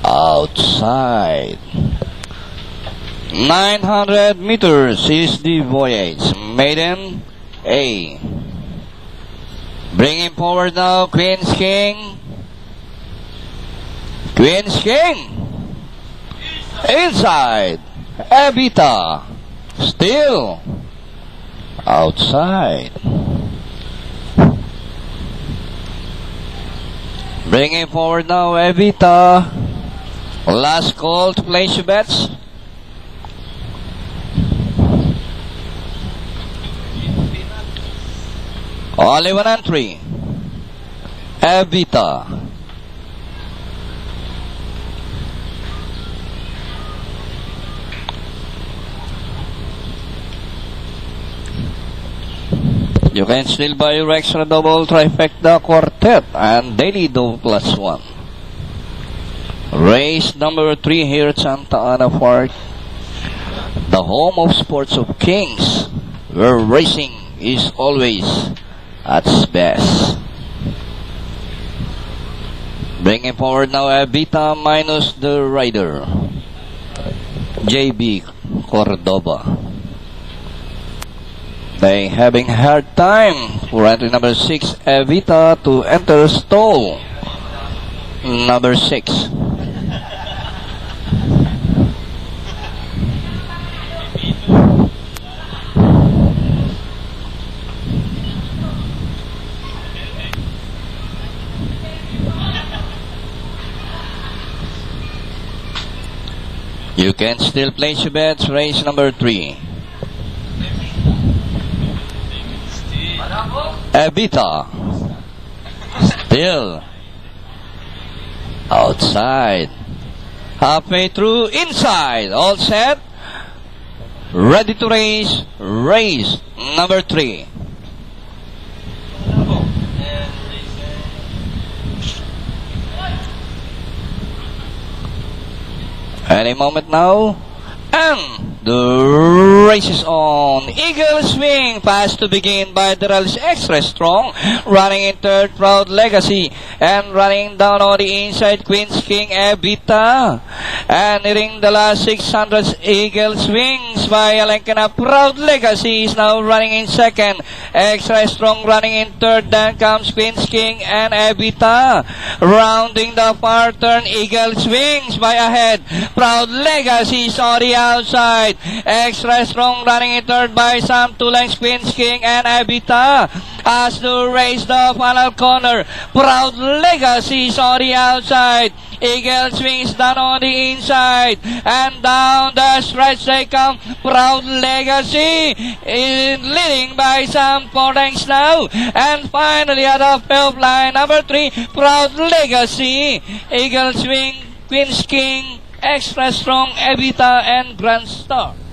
outside. 900 meters is the voyage. Maiden A. Bringing forward now, Queen's King. Queen's King. Inside. Evita. Still. Outside. Bringing forward now, Evita. Last call to place your bets. Only 1 and 3. Evita. You can still buy your extra double trifecta quartet and daily double +1. Race number 3 here at Santa Ana Park, the home of sports of kings, where racing is always at its best. Bringing forward now Evita minus the rider, JB Cordoba. They having hard time for entry number 6 Evita to enter stall number 6. You can still place your bets. Race number 3. Evita. Still. Outside. Halfway through. Inside. All set. Ready to race. Race number 3. Any moment now, and the race is on. Eagle Swing, pass to begin by Dural's Extra Strong, running in third, Proud Legacy, and running down on the inside, Queen's King Evita, and hitting the last 600 Eagle Swings by Alenkana. Proud Legacy is now running in second, Extra Strong running in third, then comes Queen's King and Evita, rounding the far turn, Eagle Swings by ahead, Proud Legacy is on the outside, Extra Strong running in third by some 2 lengths, Queen's King and Evita. As to race the final corner, Proud Legacy is on the outside, Eagle Swings down on the inside, and down the stretch they come, Proud Legacy is leading by some 4 lengths now, and finally at the fifth line, number 3, Proud Legacy, Eagle Swing, Queen's King, Extra Strong, Evita, and Grand Star.